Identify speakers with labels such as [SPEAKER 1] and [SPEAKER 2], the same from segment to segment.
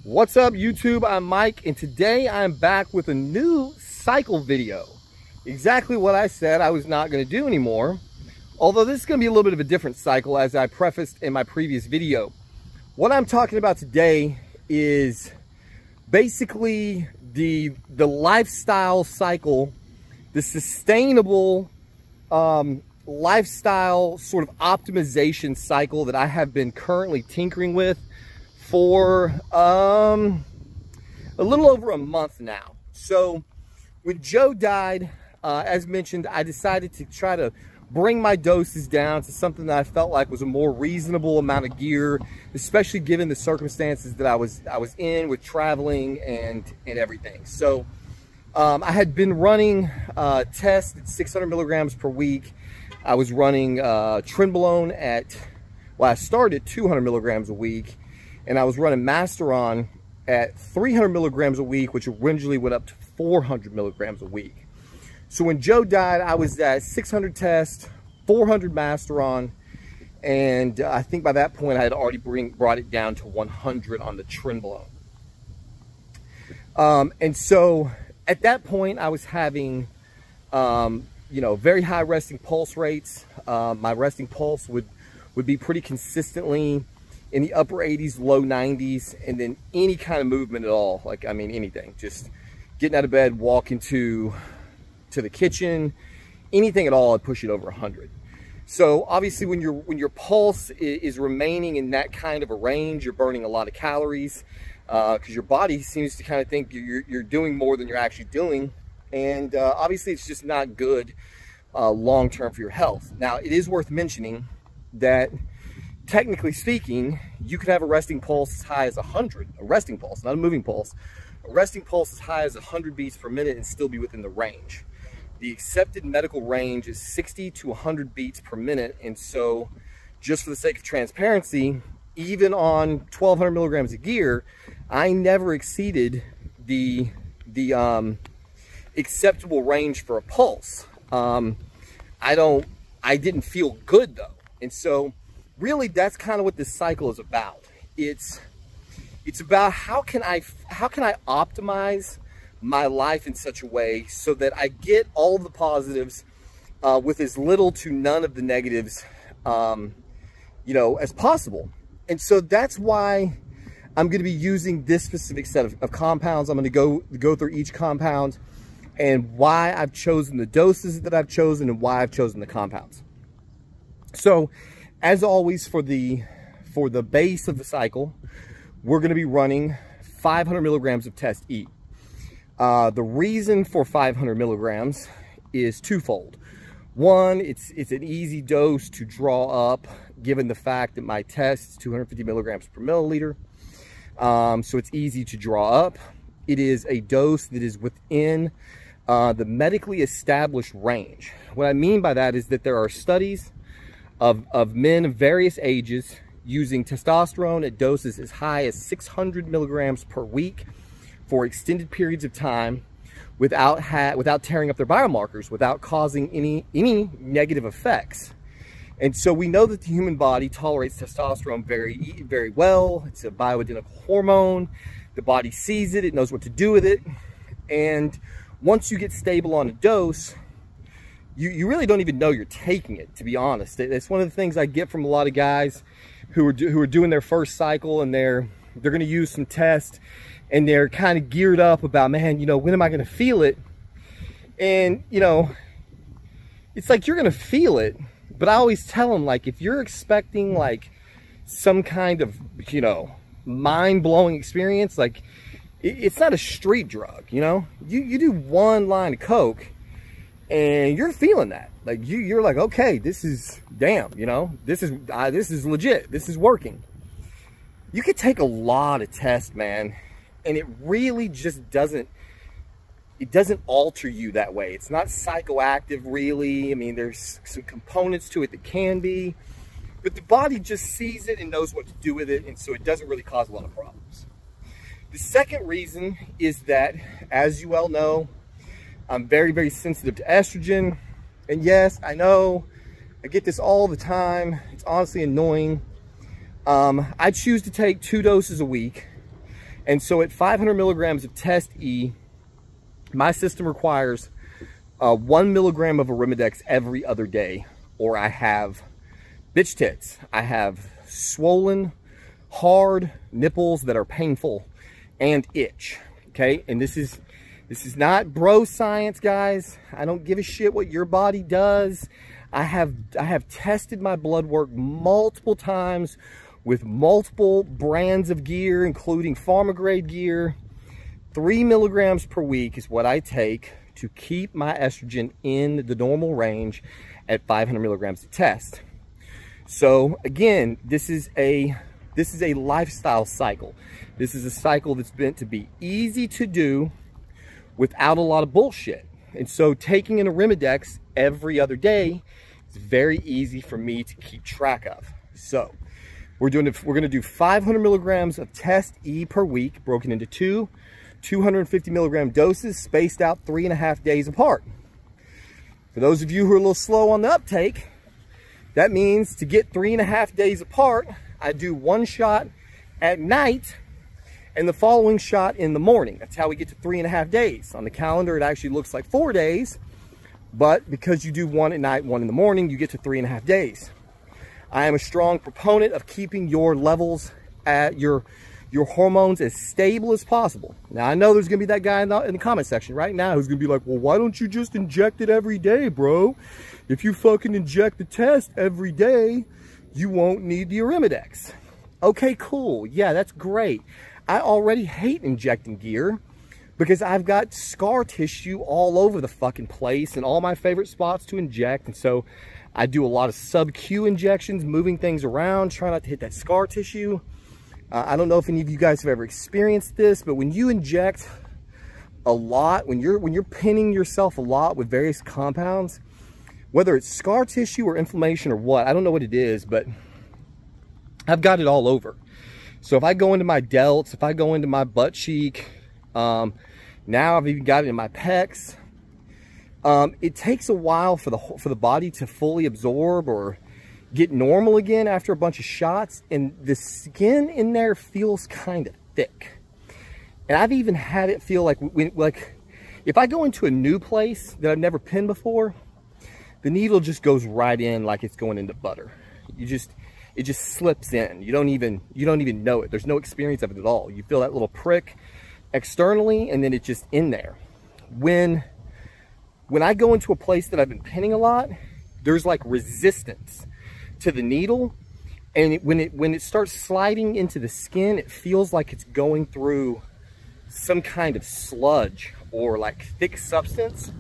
[SPEAKER 1] What's up, YouTube? I'm Mike, and today I'm back with a new cycle video. Exactly what I said I was not going to do anymore, although this is going to be a little bit of a different cycle, as I prefaced in my previous video. What I'm talking about today is basically the lifestyle cycle, the sustainable lifestyle sort of optimization cycle that I have been currently tinkering with for a little over a month now. So when Joe died, as mentioned, I decided to try to bring my doses down to something that I felt like was a more reasonable amount of gear, especially given the circumstances that I was in with traveling and everything. So I had been running tests at 600 milligrams per week. I was running Trenbolone at, well, I started at 200 milligrams a week, and I was running Masteron at 300 milligrams a week, which originally went up to 400 milligrams a week. So when Joe died, I was at 600 tests, 400 Masteron, and I think by that point I had already brought it down to 100 on the Trenbolone. And so at that point I was having, you know, very high resting pulse rates. My resting pulse would be pretty consistently in the upper 80s, low 90s, and then any kind of movement at all, like, I mean, anything, just getting out of bed, walking to the kitchen, anything at all, I'd push it over 100. So obviously when your pulse is remaining in that kind of a range, you're burning a lot of calories, because your body seems to kind of think you're doing more than you're actually doing. And obviously it's just not good long-term for your health. Now, it is worth mentioning that technically speaking, you could have a resting pulse as high as 100, a resting pulse, not a moving pulse, a resting pulse as high as 100 beats per minute and still be within the range. The accepted medical range is 60 to 100 beats per minute. And so just for the sake of transparency, even on 1200 milligrams of gear, I never exceeded the acceptable range for a pulse. I didn't feel good though. And so really that's kind of what this cycle is about. It's about how can I optimize my life in such a way so that I get all of the positives with as little to none of the negatives, you know, as possible. And so that's why I'm going to be using this specific set of compounds. I'm going to go through each compound and why I've chosen the doses that I've chosen and why I've chosen the compounds. So as always, for the base of the cycle, we're going to be running 500 milligrams of Test E. The reason for 500 milligrams is twofold. One, it's an easy dose to draw up, given the fact that my test is 250 milligrams per milliliter. So it's easy to draw up. It is a dose that is within the medically established range. What I mean by that is that there are studies of men of various ages using testosterone at doses as high as 600 milligrams per week for extended periods of time without tearing up their biomarkers, without causing any negative effects. And so we know that the human body tolerates testosterone very, very well. It's a bioidentical hormone. The body sees it, it knows what to do with it. And once you get stable on a dose, you really don't even know you're taking it, to be honest. It's one of the things I get from a lot of guys who are doing their first cycle, and they're going to use some tests, and they're kind of geared up about, man, you know, when am I going to feel it? And, you know, it's like, you're going to feel it, but I always tell them, like, if you're expecting like some kind of, you know, mind-blowing experience, like, it's not a street drug, you know? You do one line of coke and you're feeling that. Like, you're like, okay, this is, damn, you know, this is legit, this is working. You could take a lot of tests, man, and it really just doesn't alter you that way. It's not psychoactive, really. I mean, there's some components to it that can be, but the body just sees it and knows what to do with it, and so it doesn't really cause a lot of problems. The second reason is that, as you well know, I'm very, very sensitive to estrogen. And yes, I know, I get this all the time. It's honestly annoying. I choose to take 2 doses a week. And so at 500 milligrams of Test E, my system requires 1 milligram of Arimidex every other day, or I have bitch tits. I have swollen, hard nipples that are painful and itch. Okay, and this is not bro science, guys. I don't give a shit what your body does. I have tested my blood work multiple times with multiple brands of gear, including pharma grade gear. 3 milligrams per week is what I take to keep my estrogen in the normal range at 500 milligrams a test. So again, this is a lifestyle cycle. This is a cycle that's meant to be easy to do without a lot of bullshit. And so taking an Arimidex every other day is very easy for me to keep track of. So we're going to do 500 milligrams of Test E per week, broken into 250 milligram doses, spaced out 3.5 days apart. For those of you who are a little slow on the uptake, that means to get 3.5 days apart, I do 1 shot at night and the following shot in the morning. That's how we get to 3.5 days. On the calendar, it actually looks like 4 days, but because you do 1 at night, 1 in the morning, you get to 3.5 days. I am a strong proponent of keeping your levels at your hormones as stable as possible. Now, I know there's gonna be that guy in the comment section right now who's gonna be like, well, why don't you just inject it every day, bro? If you fucking inject the test every day, you won't need the Arimidex. Okay, cool. Yeah, that's great. I already hate injecting gear because I've got scar tissue all over the fucking place and all my favorite spots to inject. And so I do a lot of sub-Q injections, moving things around, trying not to hit that scar tissue. I don't know if any of you guys have ever experienced this, but when you inject a lot, when you're pinning yourself a lot with various compounds, whether it's scar tissue or inflammation or what, I don't know what it is, but I've got it all over. So if I go into my delts, if I go into my butt cheek, now I've even got it in my pecs. It takes a while for the body to fully absorb or get normal again after a bunch of shots, and the skin in there feels kind of thick. And I've even had it feel like if I go into a new place that I've never pinned before, the needle just goes right in like it's going into butter. It just slips in. You don't even know it. There's no experience of it at all. You feel that little prick externally, and then it's just in there. When I go into a place that I've been pinning a lot, there's like resistance to the needle, and when it starts sliding into the skin, it feels like it's going through some kind of sludge or like thick substance.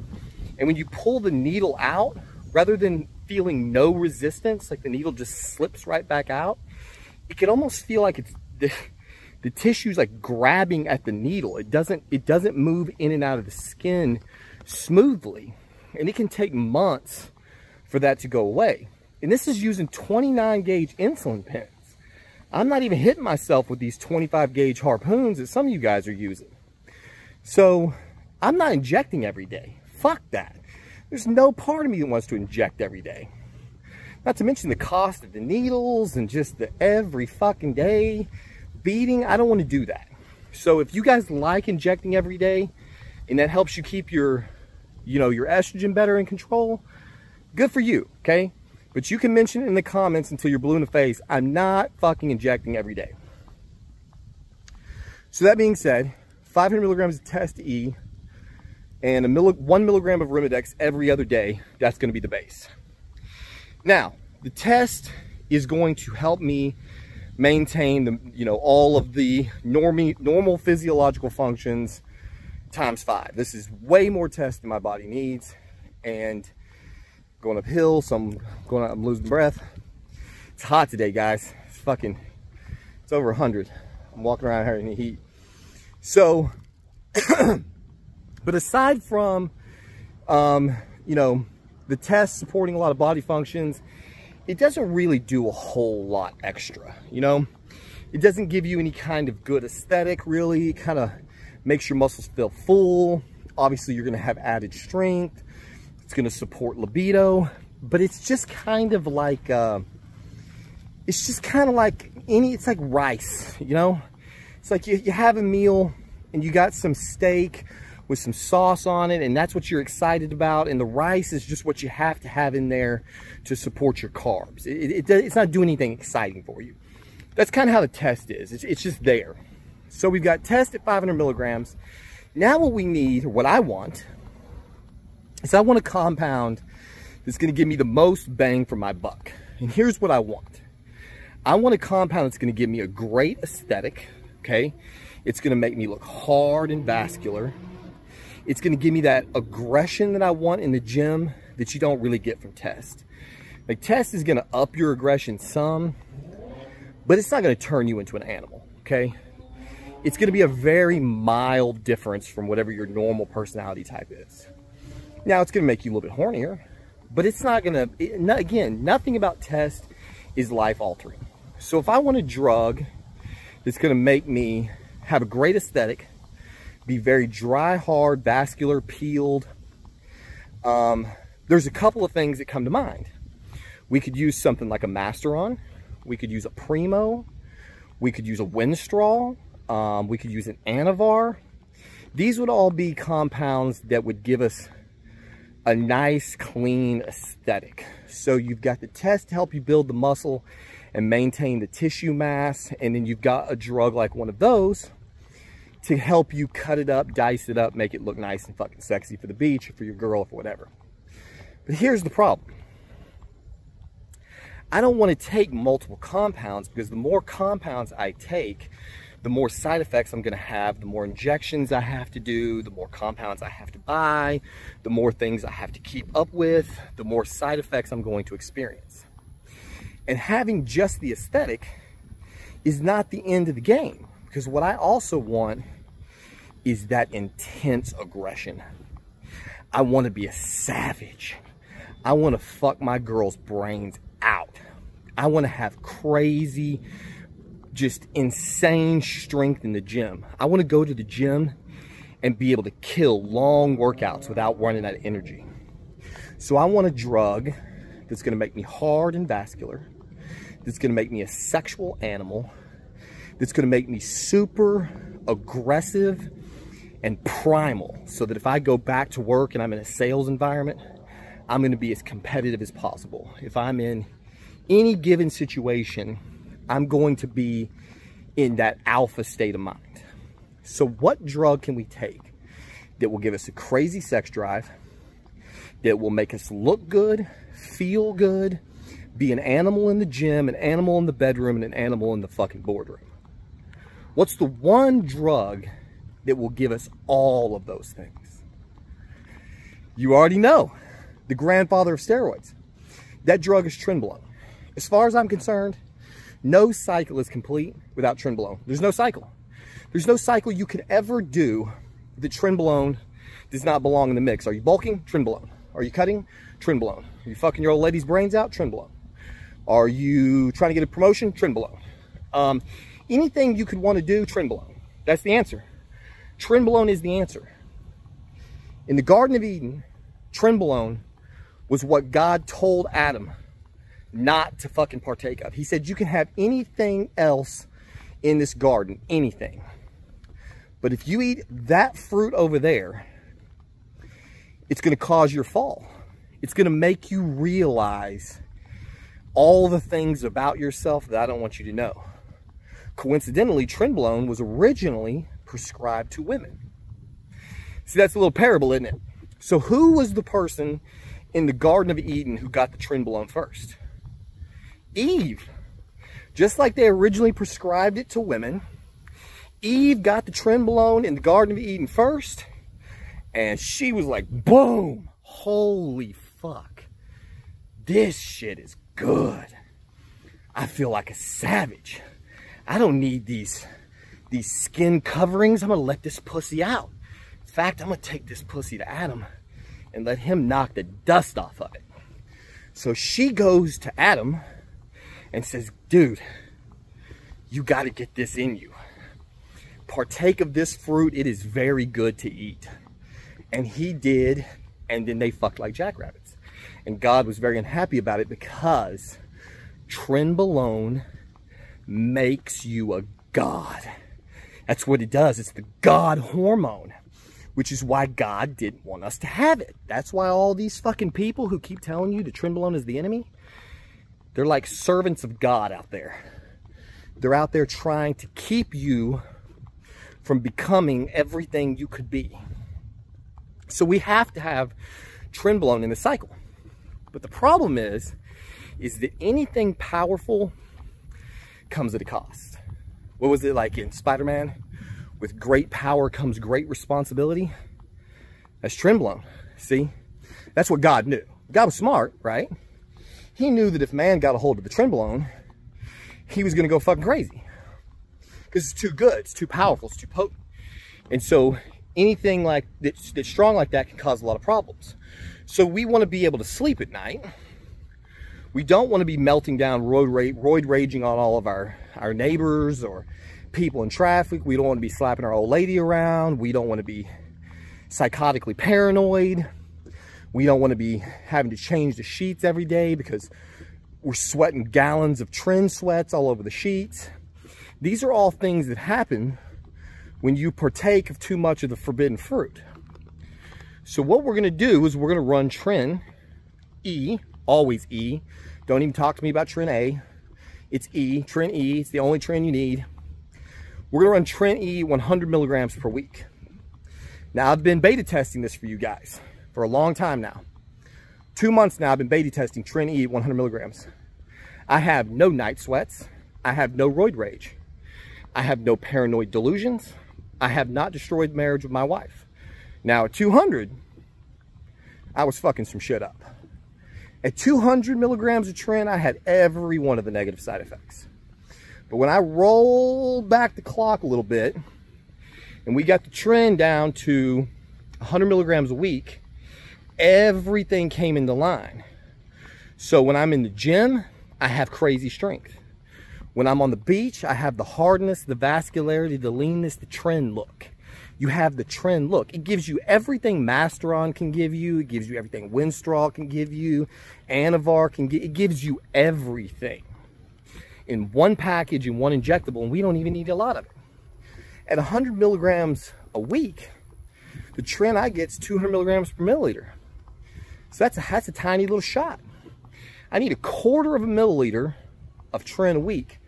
[SPEAKER 1] And when you pull the needle out, rather than feeling no resistance, like the needle just slips right back out, it can almost feel like it's the tissue's like grabbing at the needle. It doesn't move in and out of the skin smoothly, and it can take months for that to go away. And this is using 29 gauge insulin pens. I'm not even hitting myself with these 25 gauge harpoons that some of you guys are using. So I'm not injecting every day. Fuck that. There's no part of me that wants to inject every day. Not to mention the cost of the needles and just the every fucking day beating. I don't want to do that. So if you guys like injecting every day and that helps you keep your estrogen better in control, good for you, okay? But you can mention it in the comments until you're blue in the face. I'm not fucking injecting every day. So that being said, 500 milligrams of Test E and 1 milligram of Arimidex every other day, that's going to be the base. Now, the test is going to help me maintain all of the normal physiological functions times 5. This is way more tests than my body needs, and going uphill, so I'm losing breath. It's hot today, guys. It's over 100. I'm walking around here in the heat. So, but aside from, the test supporting a lot of body functions, it doesn't really do a whole lot extra, It doesn't give you any kind of good aesthetic, really. It kind of makes your muscles feel full. Obviously, you're going to have added strength. It's going to support libido, but it's just kind of like, it's like rice, It's It's like you have a meal and you got some steak with some sauce on it, and that's what you're excited about, and the rice is just what you have to have in there to support your carbs. It's not doing anything exciting for you. That's kind of how the test is. It's just there. So we've got test at 500 milligrams. Now what we need, or what I want, is I want a compound that's going to give me the most bang for my buck. And here's what I want. I want a compound that's going to give me a great aesthetic, okay? It's going to make me look hard and vascular. It's going to give me that aggression that I want in the gym that you don't really get from test. Like, test is going to up your aggression some, but it's not going to turn you into an animal, okay? It's going to be a very mild difference from whatever your normal personality type is. Now, it's going to make you a little bit hornier, but it's not going to, again, nothing about test is life altering. So if I want a drug that's going to make me have a great aesthetic, be very dry, hard, vascular, peeled, there's a couple of things that come to mind. We could use something like a Masteron. We could use a Primo. We could use a Winstrol. We could use an Anavar. These would all be compounds that would give us a nice, clean aesthetic. So you've got the test to help you build the muscle and maintain the tissue mass, and then you've got a drug like one of those to help you cut it up, dice it up, make it look nice and fucking sexy for the beach or for your girl or for whatever. But here's the problem. I don't want to take multiple compounds, because the more compounds I take, the more side effects I'm going to have, the more injections I have to do, the more compounds I have to buy, the more things I have to keep up with, the more side effects I'm going to experience. And having just the aesthetic is not the end of the game, because what I also want is that intense aggression. I want to be a savage. I want to fuck my girl's brains out. I want to have crazy, just insane strength in the gym. I want to go to the gym and be able to kill long workouts without running out of energy. So I want a drug that's going to make me hard and vascular, that's going to make me a sexual animal, that's going to make me super aggressive and primal, so that if I go back to work and I'm in a sales environment, I'm going to be as competitive as possible. If I'm in any given situation, I'm going to be in that alpha state of mind. So what drug can we take that will give us a crazy sex drive, that will make us look good, feel good, be an animal in the gym, an animal in the bedroom, and an animal in the fucking boardroom? What's the one drug that will give us all of those things? You already know. The grandfather of steroids. That drug is Trenbolone. As far as I'm concerned, no cycle is complete without Trenbolone. There's no cycle. There's no cycle you could ever do that Trenbolone does not belong in the mix. Are you bulking? Trenbolone. Are you cutting? Trenbolone. Are you fucking your old lady's brains out? Trenbolone. Are you trying to get a promotion? Trenbolone. Anything you could want to do, Trenbolone. That's the answer. Trenbolone is the answer. In the Garden of Eden, Trenbolone was what God told Adam not to fucking partake of. He said, you can have anything else in this garden, anything. But if you eat that fruit over there, it's going to cause your fall. It's going to make you realize all the things about yourself that I don't want you to know. Coincidentally, Trenbolone was originally prescribed to women. See, that's a little parable, isn't it? So who was the person in the Garden of Eden who got the Trenbolone first? Eve. Just like they originally prescribed it to women, Eve got the Trenbolone in the Garden of Eden first, and she was like, boom, holy fuck, this shit is good. I feel like a savage. I don't need these skin coverings. I'm gonna let this pussy out. In fact, I'm gonna take this pussy to Adam and let him knock the dust off of it. So she goes to Adam and says, dude, you gotta get this in you. Partake of this fruit. It is very good to eat. And he did, and then they fucked like jackrabbits. And God was very unhappy about it, because Trenbolone makes you a god. That's what it does. It's the God hormone, which is why God didn't want us to have it. That's why all these fucking people who keep telling you the Trenbolone is the enemy, they're like servants of God out there. They're out there trying to keep you from becoming everything you could be. So we have to have Trenbolone in the cycle. But the problem is that anything powerful comes at a cost. What was it like in Spider-Man? With great power comes great responsibility. That's Trenbolone. See? That's what God knew. God was smart, right? He knew that if man got a hold of the Trenbolone, he was going to go fucking crazy. Because it's too good, it's too powerful, it's too potent. And so anything like that's strong like that can cause a lot of problems. So we want to be able to sleep at night. We don't want to be melting down, roid raging on all of our neighbors or people in traffic. We don't want to be slapping our old lady around. We don't want to be psychotically paranoid. We don't want to be having to change the sheets every day because we're sweating gallons of Tren sweats all over the sheets. These are all things that happen when you partake of too much of the forbidden fruit. So what we're going to do is we're going to run Tren E, always E. Don't even talk to me about Tren A. It's E, Tren E. It's the only Tren you need. We're going to run Tren E 100 milligrams per week. Now, I've been beta testing this for you guys for a long time now. 2 months now, I've been beta testing Tren E 100 milligrams. I have no night sweats. I have no roid rage. I have no paranoid delusions. I have not destroyed marriage with my wife. Now, at 200, I was fucking some shit up. At 200 milligrams of Tren, I had every one of the negative side effects. But when I rolled back the clock a little bit, and we got the Tren down to 100 milligrams a week, everything came into line. So when I'm in the gym, I have crazy strength. When I'm on the beach, I have the hardness, the vascularity, the leanness, the Tren look. You have the Tren look. It gives you everything Masteron can give you. It gives you everything Winstrol can give you. Anavar can give. It gives you everything in one package, in one injectable, and we don't even need a lot of it. At 100 milligrams a week, the Tren I get is 200 milligrams per milliliter. So that's a tiny little shot. I need 1/4 of a milliliter of Tren a week.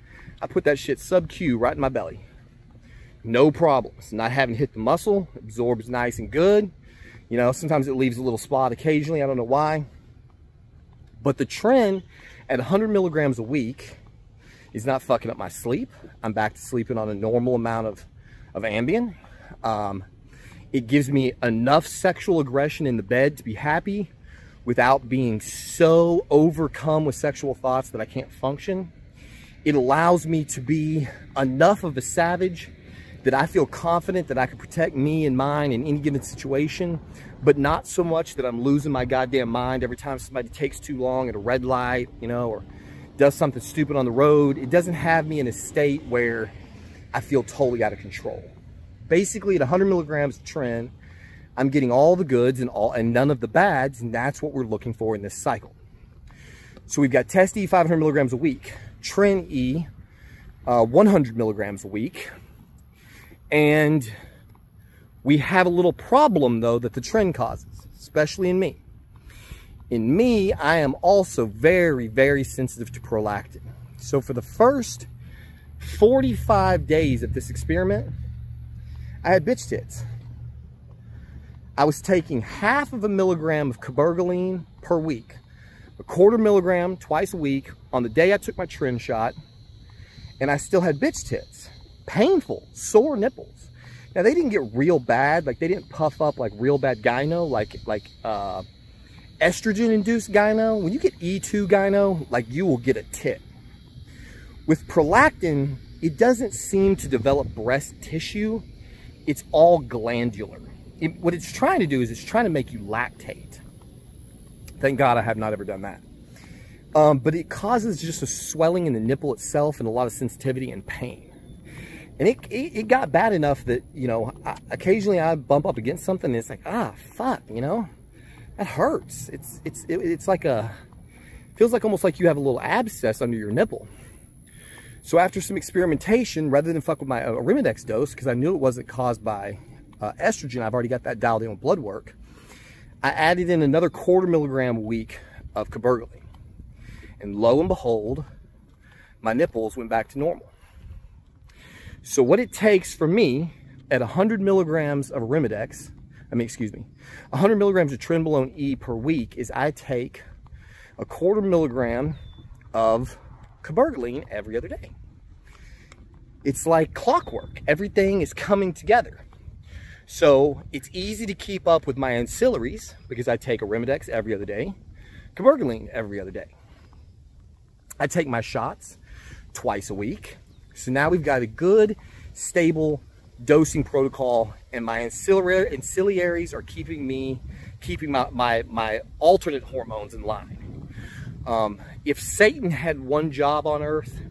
[SPEAKER 1] I put that shit sub-Q right in my belly. No problems. Not having hit the muscle. Absorbs nice and good. You know, sometimes it leaves a little spot occasionally. I don't know why. But the Tren at 100 milligrams a week is not fucking up my sleep. I'm back to sleeping on a normal amount of Ambien. It gives me enough sexual aggression in the bed to be happy without being so overcome with sexual thoughts that I can't function. It allows me to be enough of a savage that I feel confident that I can protect me and mine in any given situation, but not so much that I'm losing my goddamn mind every time somebody takes too long at a red light, you know, or does something stupid on the road. It doesn't have me in a state where I feel totally out of control. Basically, at 100 milligrams of Tren, I'm getting all the goods and none of the bads, and that's what we're looking for in this cycle. So we've got Test E 500 milligrams a week, Tren E 100 milligrams a week, and we have a little problem though that the Tren causes, especially in me. In me, I am also very, very sensitive to prolactin. So for the first 45 days of this experiment, I had bitch tits. I was taking 1/2 milligram of cabergoline per week, 1/4 milligram twice a week on the day I took my Tren shot, and I still had bitch tits. Painful, sore nipples. Now they didn't get real bad, like they didn't puff up like real bad gyno, like estrogen-induced gyno. When you get E2 gyno, like you will get a tit. With prolactin, it doesn't seem to develop breast tissue. It's all glandular. What it's trying to do is it's trying to make you lactate. Thank God I have not ever done that. But it causes just a swelling in the nipple itself and a lot of sensitivity and pain. And it got bad enough that, you know, occasionally I bump up against something and it's like, ah, fuck, you know, that hurts. It's like feels like almost like you have a little abscess under your nipple. So after some experimentation, rather than fuck with my Arimidex dose, because I knew it wasn't caused by estrogen, I've already got that dialed in with blood work, I added in another 1/4 milligram a week of cabergoline. And lo and behold, my nipples went back to normal. So what it takes for me at 100 milligrams of Arimidex, 100 milligrams of Trenbolone E per week, is I take a 1/4 milligram of cabergoline every other day. It's like clockwork. Everything is coming together. So it's easy to keep up with my ancillaries because I take Arimidex every other day, cabergoline every other day. I take my shots twice a week. So now we've got a good, stable dosing protocol, and my ancillaries are keeping my alternate hormones in line. If Satan had one job on earth,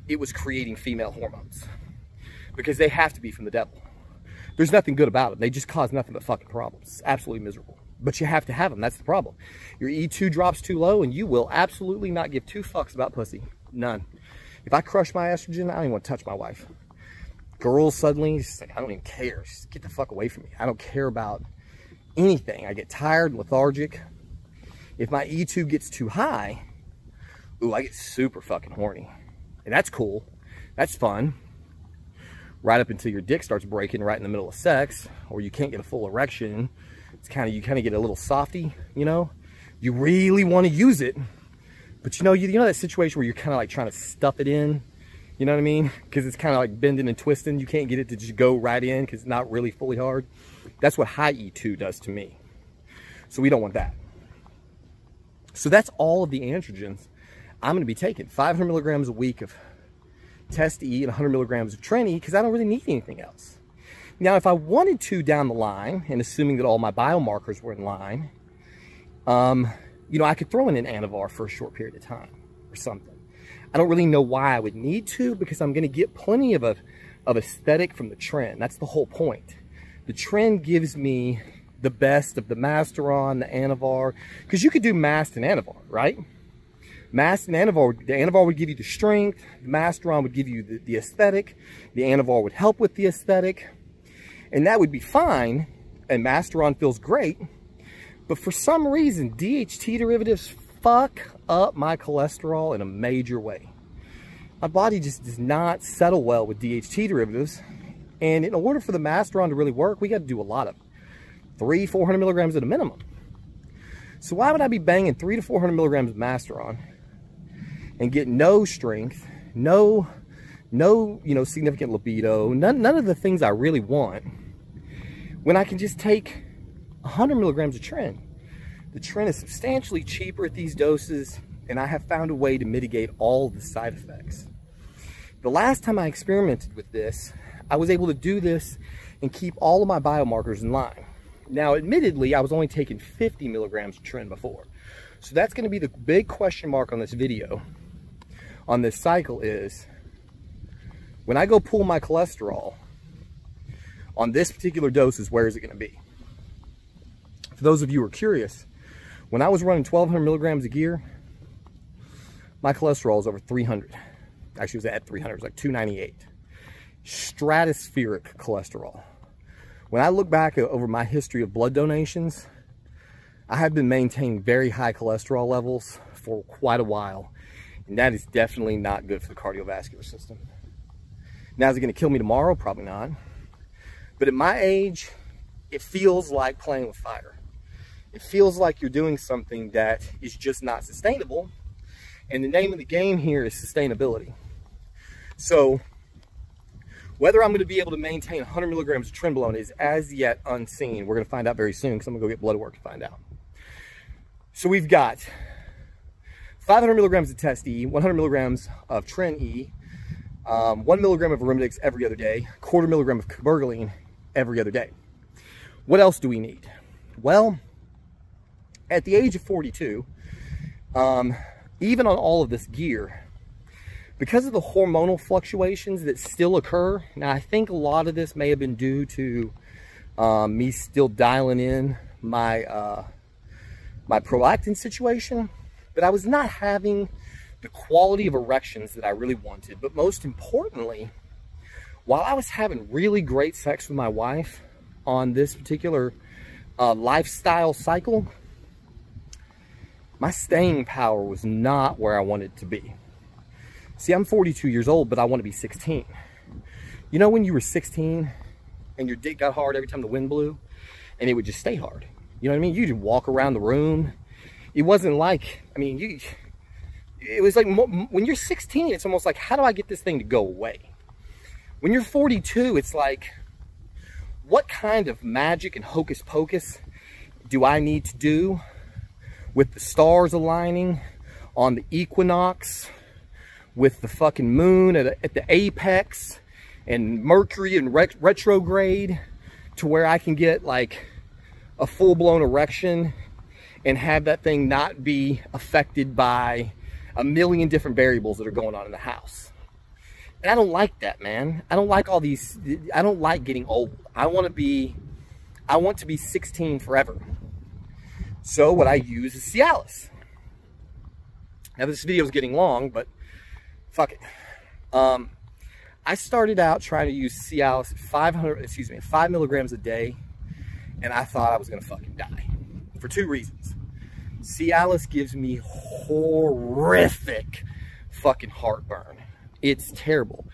[SPEAKER 1] it was creating female hormones, because they have to be from the devil. There's nothing good about them. They just cause nothing but fucking problems. It's absolutely miserable. But you have to have them. That's the problem. Your E2 drops too low, and you will absolutely not give two fucks about pussy. None. If I crush my estrogen, I don't even want to touch my wife. Girls suddenly, just like, I don't even care. Just get the fuck away from me. I don't care about anything. I get tired, lethargic. If my E2 gets too high, ooh, I get super fucking horny. And that's cool. That's fun. Right up until your dick starts breaking right in the middle of sex, or you can't get a full erection. It's you kind of get a little softy, you know? You really want to use it, but you know that situation where you're kind of like trying to stuff it in, you know what I mean? Because it's kind of like bending and twisting. You can't get it to just go right in because it's not really fully hard. That's what high E2 does to me. So we don't want that. So that's all of the androgens I'm going to be taking. 500 milligrams a week of Test E and 100 milligrams of Tren E, because I don't really need anything else. Now, if I wanted to down the line, and assuming that all my biomarkers were in line, you know, I could throw in an Anavar for a short period of time or something. I don't really know why I would need to, because I'm going to get plenty of aesthetic from the Tren. That's the whole point. The Tren gives me the best of the Masteron, the Anavar, because you could do Mast and Anavar, right? Mast and Anavar, the Anavar would give you the strength, the Masteron would give you the aesthetic, the Anavar would help with the aesthetic, and that would be fine, and Masteron feels great, but for some reason, DHT derivatives fuck up my cholesterol in a major way. My body just does not settle well with DHT derivatives, and in order for the Masteron to really work, we got to do a lot of 300-400 milligrams at a minimum. So why would I be banging 300 to 400 milligrams of Masteron and get no strength, no significant libido, none of the things I really want, when I can just take 100 milligrams of Tren? The Tren is substantially cheaper at these doses, and I have found a way to mitigate all the side effects. The last time I experimented with this, I was able to do this and keep all of my biomarkers in line. Now, admittedly, I was only taking 50 milligrams of Tren before. So that's going to be the big question mark on this video, on this cycle, is when I go pull my cholesterol on this particular doses, where is it going to be? For those of you who are curious, when I was running 1,200 milligrams of gear, my cholesterol was over 300. Actually, it was at 300. It was like 298. Stratospheric cholesterol. When I look back over my history of blood donations, I have been maintaining very high cholesterol levels for quite a while, and that is definitely not good for the cardiovascular system. Now, is it going to kill me tomorrow? Probably not. But at my age, it feels like playing with fire. It feels like you're doing something that is just not sustainable, and the name of the game here is sustainability. So whether I'm going to be able to maintain 100 milligrams of Trenbolone is as yet unseen. We're going to find out very soon, because I'm going to go get blood work to find out. So we've got 500 milligrams of Test E, 100 milligrams of Tren E, 1 milligram of Arimidex every other day, 1/4 milligram of cabergoline every other day. What else do we need? Well, at the age of 42, even on all of this gear, because of the hormonal fluctuations that still occur, now I think a lot of this may have been due to me still dialing in my my prolactin situation, but I was not having the quality of erections that I really wanted. But most importantly, while I was having really great sex with my wife on this particular lifestyle cycle, my staying power was not where I wanted it to be. See, I'm 42 years old, but I want to be 16. You know when you were 16 and your dick got hard every time the wind blew and it would just stay hard? You know what I mean? You just walk around the room. It wasn't like, I mean, it was like, when you're 16, it's almost like, how do I get this thing to go away? When you're 42, it's like, what kind of magic and hocus pocus do I need to do with the stars aligning on the equinox, with the fucking moon at the apex, and Mercury in retrograde, to where I can get like a full-blown erection and have that thing not be affected by a million different variables that are going on in the house. And I don't like that, man. I don't like all these, I don't like getting old. I want to be 16 forever. So what I use is Cialis. Now this video is getting long, but fuck it. I started out trying to use Cialis 5 milligrams a day, and I thought I was gonna fucking die for two reasons. Cialis gives me horrific fucking heartburn. It's terrible.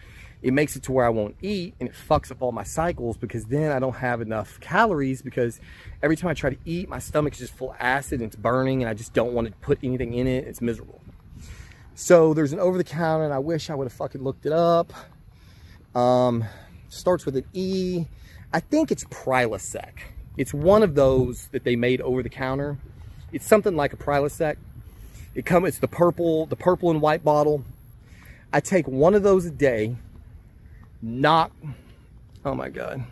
[SPEAKER 1] It makes it to where I won't eat, and it fucks up all my cycles, because then I don't have enough calories, because every time I try to eat, my stomach is just full of acid and it's burning, and I just don't want to put anything in it. It's miserable. So there's an over-the-counter, and I wish I would have fucking looked it up. Starts with an E. I think it's Prilosec. It's one of those that they made over the counter. It's something like a Prilosec. It's the purple and white bottle. I take one of those a day. Oh my God.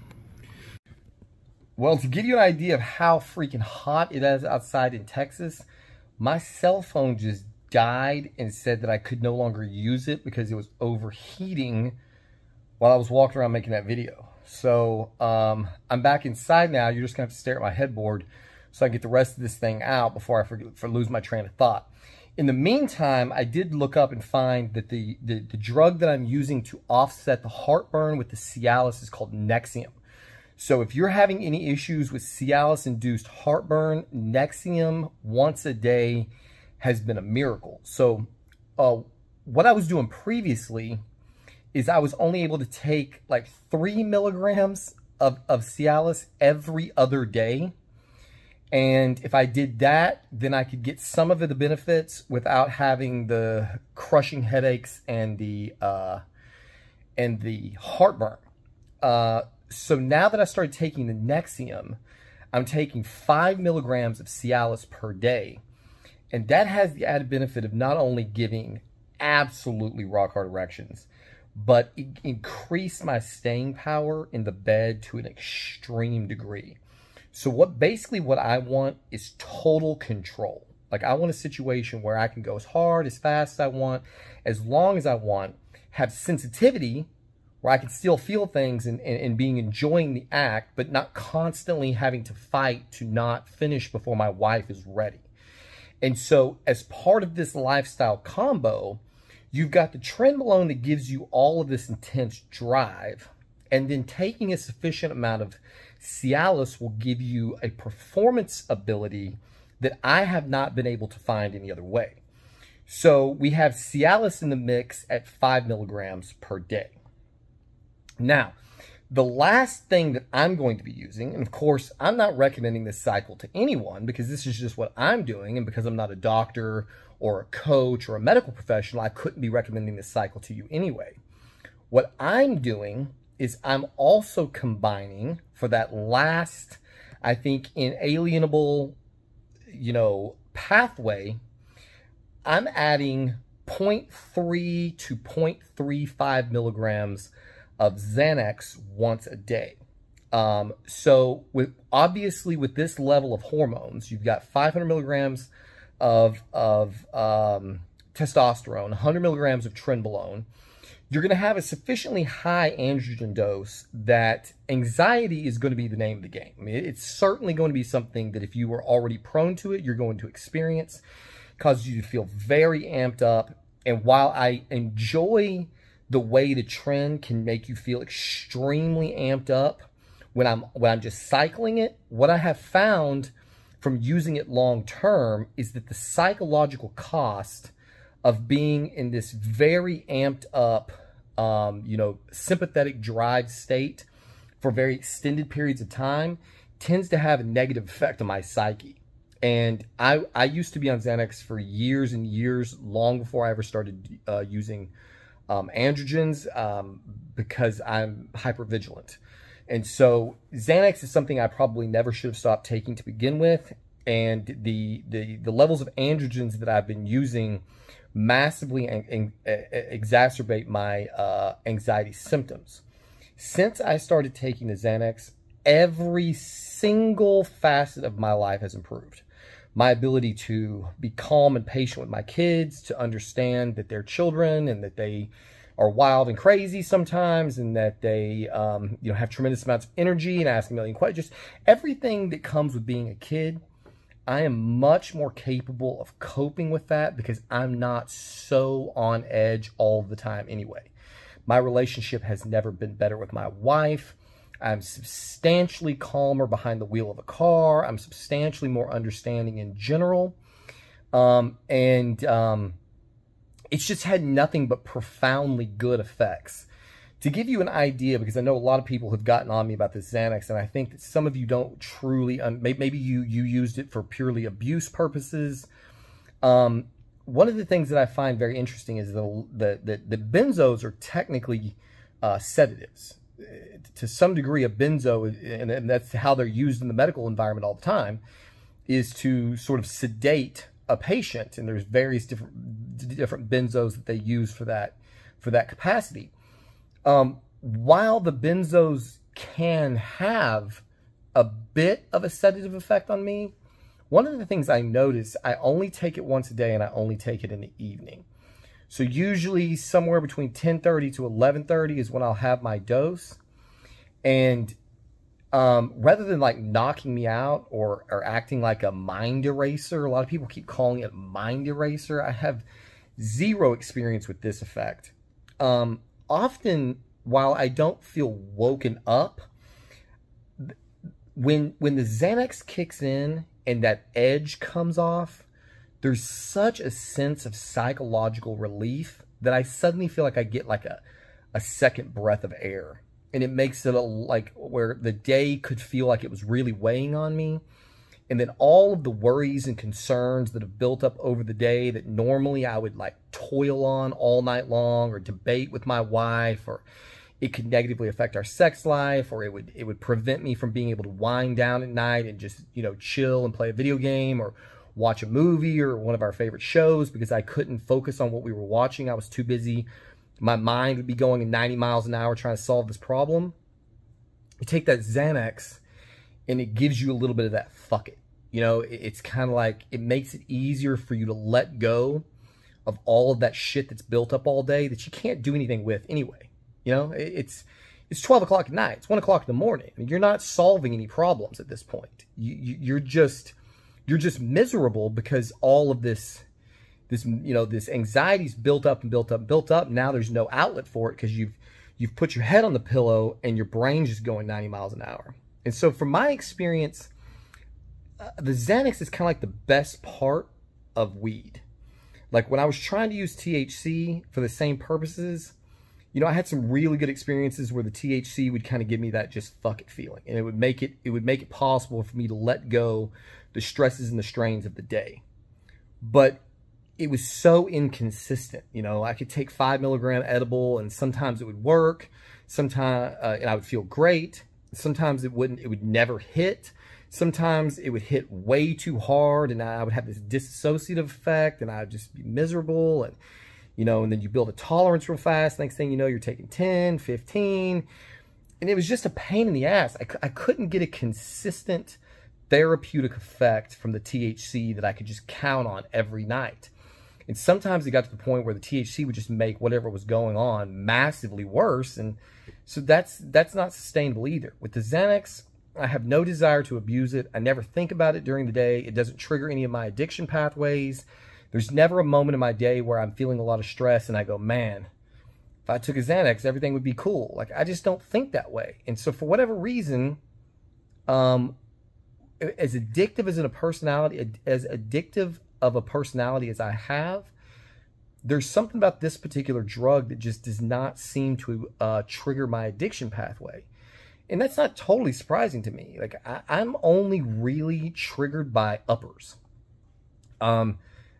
[SPEAKER 1] Well, to give you an idea of how freaking hot it is outside in Texas, my cell phone just died and said that I could no longer use it because it was overheating while I was walking around making that video. So I'm back inside now. You're just gonna have to stare at my headboard so I get the rest of this thing out before I lose my train of thought. In the meantime, I did look up and find that the drug that I'm using to offset the heartburn with the Cialis is called Nexium. So if you're having any issues with Cialis-induced heartburn, Nexium once a day has been a miracle. So what I was doing previously is I was only able to take like 3 milligrams of Cialis every other day. And if I did that, then I could get some of the benefits without having the crushing headaches and the heartburn. So now that I started taking the Nexium, I'm taking 5 milligrams of Cialis per day. And that has the added benefit of not only giving absolutely rock hard erections, but it increased my staying power in the bed to an extreme degree. So basically what I want is total control. Like, I want a situation where I can go as hard, as fast as I want, as long as I want, have sensitivity where I can still feel things and enjoying the act, but not constantly having to fight to not finish before my wife is ready. And so as part of this lifestyle combo, you've got the Trenbolone that gives you all of this intense drive, and then taking a sufficient amount of Cialis will give you a performance ability that I have not been able to find any other way. So we have Cialis in the mix at 5 milligrams per day. Now, the last thing that I'm going to be using, and of course, I'm not recommending this cycle to anyone because this is just what I'm doing, and because I'm not a doctor or a coach or a medical professional, I couldn't be recommending this cycle to you anyway. What I'm doing is I'm also combining for that last, I think, inalienable, pathway, I'm adding 0.3 to 0.35 milligrams of Xanax once a day. So obviously with this level of hormones, you've got 500 milligrams of testosterone, 100 milligrams of Trenbolone. You're going to have a sufficiently high androgen dose that anxiety is going to be the name of the game. I mean, it's certainly going to be something that if you were already prone to it, you're going to experience. Causes you to feel very amped up, And while I enjoy the way the trend can make you feel extremely amped up when I'm just cycling it, what I have found from using it long term is that the psychological cost of being in this very amped up, sympathetic drive state for very extended periods of time tends to have a negative effect on my psyche. And I used to be on Xanax for years and years, long before I ever started using androgens, because I'm hypervigilant. And so Xanax is something I probably never should have stopped taking to begin with. And the levels of androgens that I've been using massively exacerbate my anxiety symptoms. Since I started taking the Xanax, every single facet of my life has improved. My ability to be calm and patient with my kids, to understand that they're children and that they are wild and crazy sometimes, and that they have tremendous amounts of energy and ask a million questions. Just everything that comes with being a kid, I am much more capable of coping with that because I'm not so on edge all the time anyway. My relationship has never been better with my wife. I'm substantially calmer behind the wheel of a car. I'm substantially more understanding in general. It's just had nothing but profoundly good effects. To give you an idea, because I know a lot of people have gotten on me about this Xanax, and I think that some of you don't truly, maybe you used it for purely abuse purposes. One of the things that I find very interesting is the benzos are technically sedatives. To some degree, a benzo, and that's how they're used in the medical environment all the time, is to sort of sedate a patient. And there's various different benzos that they use for that capacity. While the benzos can have a bit of a sedative effect on me, one of the things I notice, I only take it once a day, and I only take it in the evening. So usually somewhere between 10:30 to 11:30 is when I'll have my dose. And rather than like knocking me out or acting like a mind eraser, a lot of people keep calling it mind eraser. I have zero experience with this effect. Often, while I don't feel woken up, when the Xanax kicks in and that edge comes off, there's such a sense of psychological relief that I suddenly feel like I get like a second breath of air. And it makes it like where the day could feel like it was really weighing on me. And then all of the worries and concerns that have built up over the day that normally I would like toil on all night long or debate with my wife, or it could negatively affect our sex life, or it would prevent me from being able to wind down at night and just, chill and play a video game or watch a movie or one of our favorite shows because I couldn't focus on what we were watching. I was too busy. My mind would be going at 90 miles an hour trying to solve this problem. You take that Xanax and it gives you a little bit of that fuck it. It's kind of like it makes it easier for you to let go of all of that shit that's built up all day that you can't do anything with anyway. It's 12 o'clock at night. It's 1 o'clock in the morning. I mean, you're not solving any problems at this point. You're just miserable because all of this anxiety's built up and built up and built up. Now there's no outlet for it because you've put your head on the pillow and your brain's just going 90 miles an hour. And so from my experience, the Xanax is kind of like the best part of weed. Like when I was trying to use THC for the same purposes, I had some really good experiences where the THC would kind of give me that just fuck it feeling. And it would make it possible for me to let go the stresses and the strains of the day. But it was so inconsistent. I could take 5 milligram edible and sometimes it would work. Sometimes, and I would feel great. Sometimes it wouldn't, it would never hit. Sometimes it would hit way too hard and I would have this dissociative effect and I would just be miserable. And, and then you build a tolerance real fast. Next thing you know, you're taking 10, 15. And it was just a pain in the ass. I couldn't get a consistent therapeutic effect from the THC that I could just count on every night. And sometimes it got to the point where the THC would just make whatever was going on massively worse. And so that's not sustainable either. With the Xanax, I have no desire to abuse it. I never think about it during the day. It doesn't trigger any of my addiction pathways. There's never a moment in my day where I'm feeling a lot of stress and I go, man, if I took a Xanax, everything would be cool. Like, I just don't think that way. And so for whatever reason, as addictive as a personality, as addictive of a personality as I have, there's something about this particular drug that just does not seem to trigger my addiction pathway. And that's not totally surprising to me. Like, I'm only really triggered by uppers.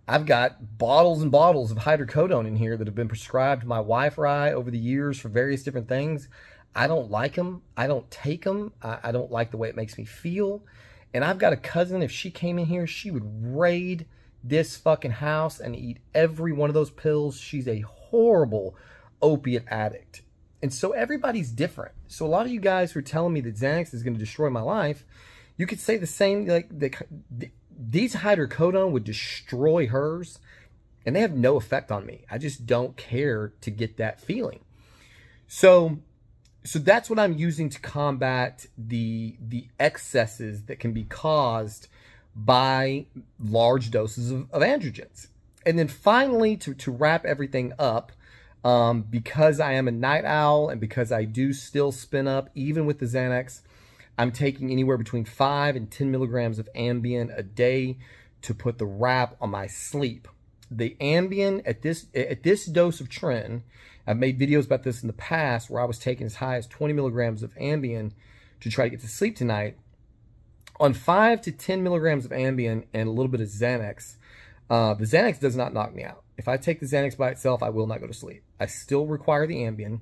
[SPEAKER 1] I've got bottles and bottles of hydrocodone in here that have been prescribed to my wife or I over the years for various different things. I don't like them. I don't take them. I don't like the way it makes me feel. And I've got a cousin, if she came in here, she would raid this fucking house and eat every one of those pills. She's a horrible opiate addict. And so everybody's different. So a lot of you guys who are telling me that Xanax is going to destroy my life, you could say the same, like these hydrocodone would destroy hers, and they have no effect on me. I just don't care to get that feeling. So that's what I'm using to combat the excesses that can be caused by large doses of androgens. And then finally, to wrap everything up, because I am a night owl and because I do still spin up, even with the Xanax, I'm taking anywhere between 5 and 10 milligrams of Ambien a day to put the wrap on my sleep. The Ambien at this dose of Tren, I've made videos about this in the past where I was taking as high as 20 milligrams of Ambien to try to get to sleep tonight. On 5 to 10 milligrams of Ambien and a little bit of Xanax, the Xanax does not knock me out. If I take the Xanax by itself, I will not go to sleep. I still require the Ambien,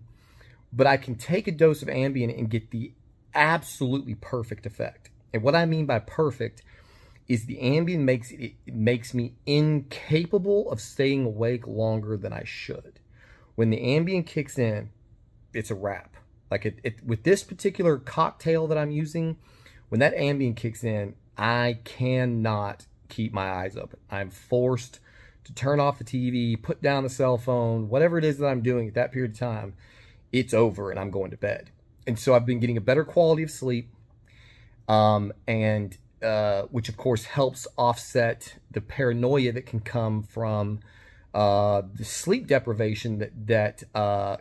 [SPEAKER 1] but I can take a dose of Ambien and get the absolutely perfect effect. And what I mean by perfect is the Ambien makes me incapable of staying awake longer than I should. When the Ambien kicks in, it's a wrap. Like with this particular cocktail that I'm using, when that Ambien kicks in, I cannot keep my eyes open. I'm forced to turn off the TV, put down the cell phone, whatever it is that I'm doing at that period of time, it's over and I'm going to bed. And so I've been getting a better quality of sleep, which of course helps offset the paranoia that can come from the sleep deprivation that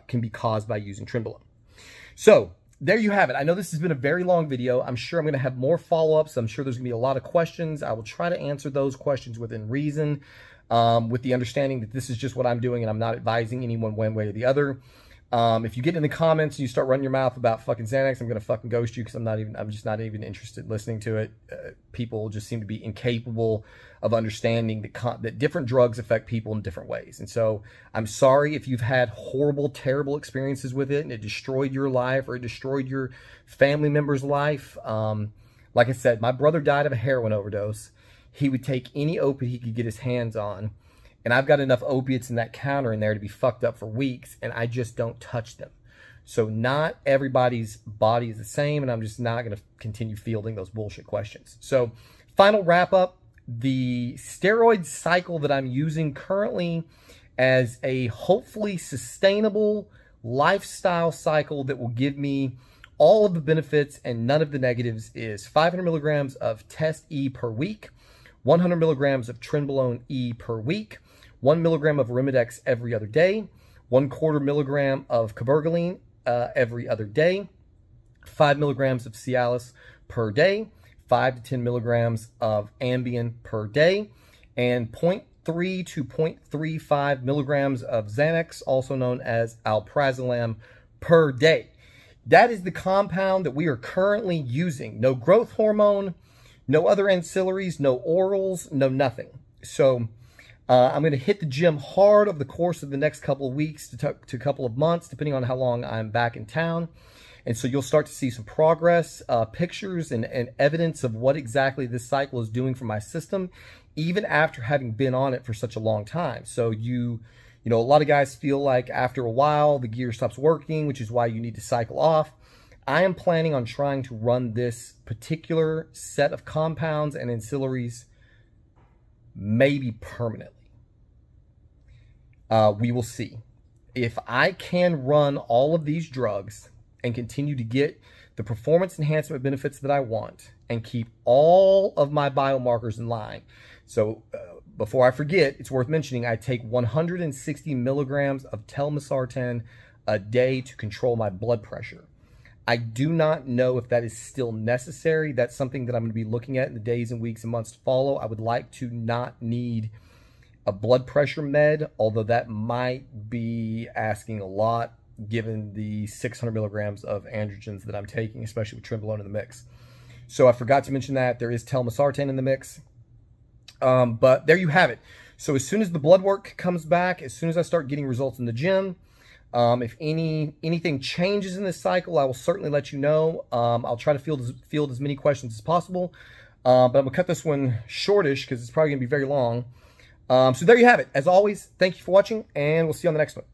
[SPEAKER 1] can be caused by using Trenbolone. So there you have it. I know this has been a very long video. I'm sure I'm going to have more follow-ups. I'm sure there's going to be a lot of questions. I will try to answer those questions within reason, with the understanding that this is just what I'm doing and I'm not advising anyone one way or the other. If you get in the comments and you start running your mouth about fucking Xanax, I'm going to fucking ghost you because I'm just not even interested in listening to it. People just seem to be incapable of understanding that different drugs affect people in different ways. And so I'm sorry if you've had horrible, terrible experiences with it and it destroyed your life or it destroyed your family member's life. Like I said, my brother died of a heroin overdose. He would take any opiate he could get his hands on. And I've got enough opiates in that counter in there to be fucked up for weeks, and I just don't touch them. So not everybody's body is the same, and I'm just not going to continue fielding those bullshit questions. So final wrap up, the steroid cycle that I'm using currently as a hopefully sustainable lifestyle cycle that will give me all of the benefits and none of the negatives is 500 milligrams of Test E per week, 100 milligrams of Trenbolone E per week, 1 milligram of Arimidex every other day, 1/4 milligram of Cabergoline every other day, 5 milligrams of Cialis per day, 5 to 10 milligrams of Ambien per day, and 0.3 to 0.35 milligrams of Xanax, also known as alprazolam, per day. That is the compound that we are currently using. No growth hormone, no other ancillaries, no orals, no nothing. So I'm going to hit the gym hard over the course of the next couple of weeks to a couple of months, depending on how long I'm back in town. And so you'll start to see some progress, pictures and evidence of what exactly this cycle is doing for my system, even after having been on it for such a long time. So you know, a lot of guys feel like after a while, the gear stops working, which is why you need to cycle off. I am planning on trying to run this particular set of compounds and ancillaries maybe permanently. We will see. If I can run all of these drugs and continue to get the performance enhancement benefits that I want and keep all of my biomarkers in line. So before I forget, it's worth mentioning I take 160 milligrams of telmisartan a day to control my blood pressure. I do not know if that is still necessary. That's something that I'm going to be looking at in the days and weeks and months to follow. I would like to not need a blood pressure med, although that might be asking a lot given the 600 milligrams of androgens that I'm taking, especially with Trenbolone in the mix. So I forgot to mention that. There is telmisartan in the mix. But there you have it. So as soon as the blood work comes back, as soon as I start getting results in the gym, if anything changes in this cycle, I will certainly let you know. I'll try to field as many questions as possible. But I'm going to cut this one shortish because it's probably going to be very long. So there you have it. As always, thank you for watching, and we'll see you on the next one.